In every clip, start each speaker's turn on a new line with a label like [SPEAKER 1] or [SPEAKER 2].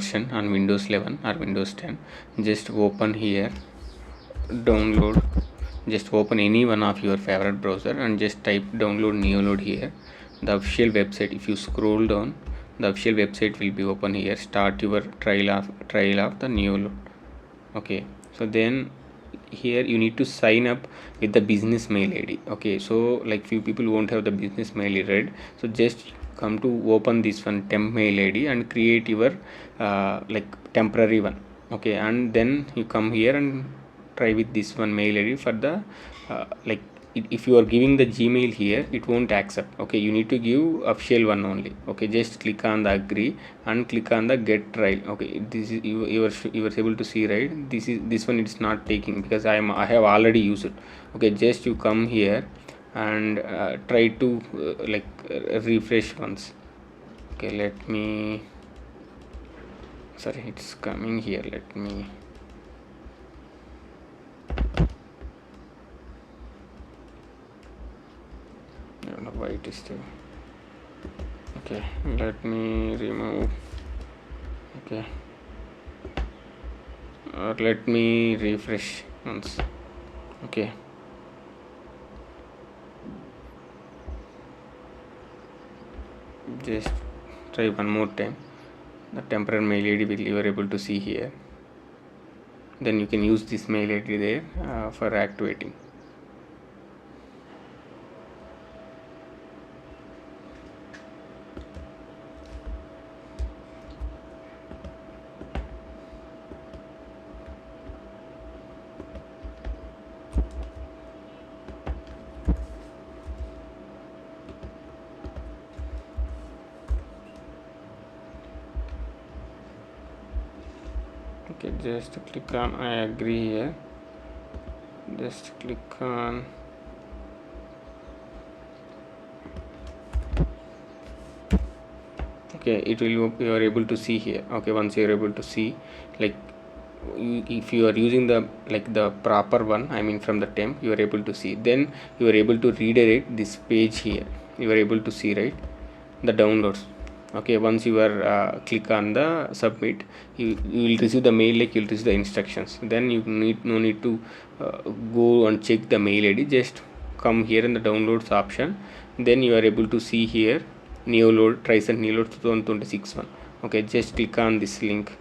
[SPEAKER 1] version on Windows 11 or Windows 10, just open here, download, just open any one of your favorite browser and just type download NeoLoad here. The official website, if you scroll down, the official website will be open here. Start your trial of the NeoLoad. Okay, so then here you need to sign up with the business mail ID. Okay, so like few people won't have the business mail ID, right? So just come to open this one temp mail ID and create your like temporary one. Okay, and then you come here and try with this one mail ID for the like if you are giving the Gmail here, it won't accept. Okay, you need to give official one only. Okay, just click on the agree and click on the get trial. Okay, this is you are able to see, right? This one it's not taking because I have already used it. Okay, just you come here and try to refresh once. Okay, let me, sorry, it's coming here, let me, I don't know why it is still. Okay, let me remove. Okay, or let me refresh once. Okay, just try one more time. The temporary mail ID will you are able to see here. Then you can use this mail ID there for activating. Okay, just click on I agree here, just click on okay, it will you are able to see here. Okay, once you are able to see, like if you are using the the proper one, I mean from the temp, you are able to see, then you are able to redirect this page here. You are able to see, right, the downloads. Okay, once you are click on the submit, you will receive the mail, like you will receive the instructions. Then you no need to go and check the mail ID. Just come here in the downloads option, then you are able to see here NeoLoad Trisent NeoLoad 2026 one. Okay, just click on this link.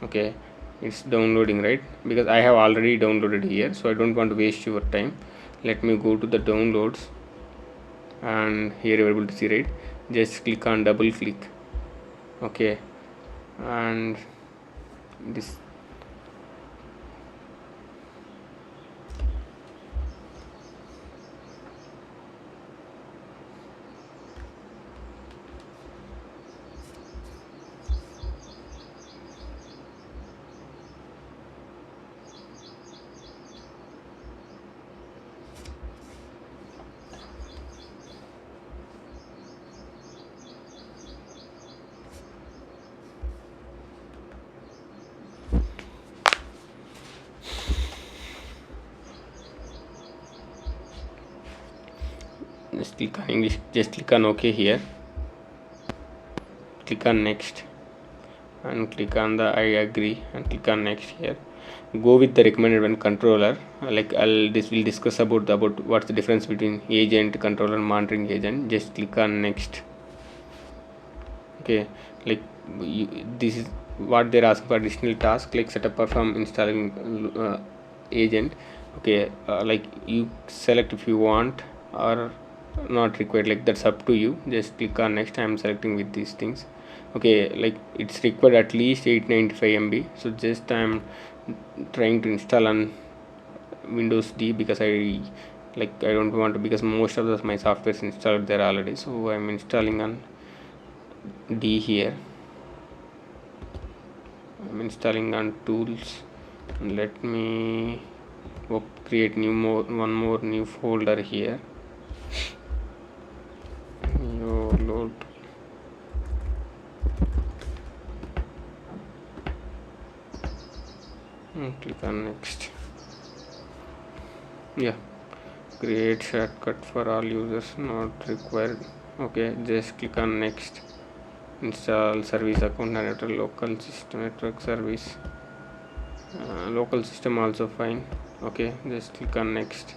[SPEAKER 1] Okay, it's downloading, right? Because I have already downloaded here, so I don't want to waste your time. Let me go to the downloads, and here you are able to see, right? Just click on double click. Okay, and this just click on English, just click on OK here, click on next and click on the I agree and click on next here. Go with the recommended one controller. Like this will discuss about what's the difference between agent, controller, monitoring agent. Just click on next. Okay, like this is what they're asking for additional task, like setup, perform, installing agent. Okay, like you select if you want or not required, like that's up to you. Just click on next. I'm selecting with these things. Okay, like it's required at least 895 MB, so just I'm trying to install on Windows D because I don't want to, because most of my software is installed there already, so I'm installing on D here. I'm installing on tools, and let me create one more new folder here. NeoLoad. Click on next. Yeah, create shortcut for all users, not required. Okay, just click on next. install service account narrator, local system network service, local system also fine. Okay, just click on next.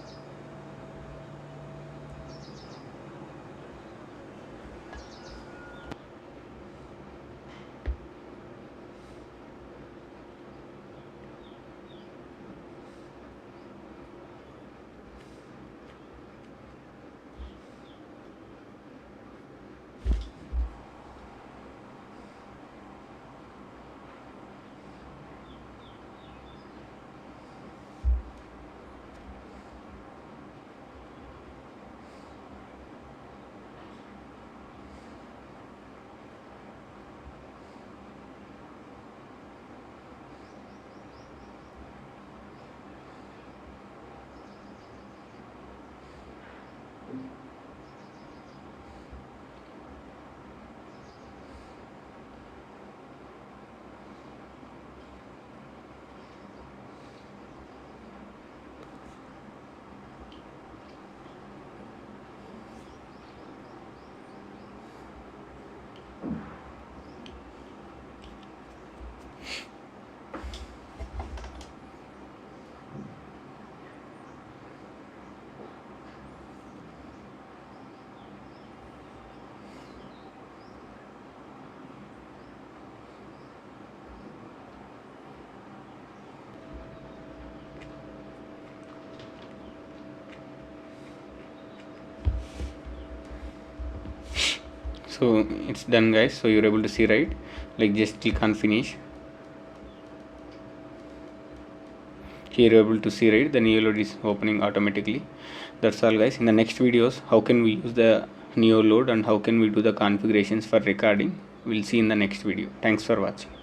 [SPEAKER 1] So it's done, guys. So you're able to see, right? Like, just click on finish. Here you're able to see, right, the NeoLoad is opening automatically. That's all, guys. In the next videos, how can we use the NeoLoad and how can we do the configurations for recording, we'll see in the next video. Thanks for watching.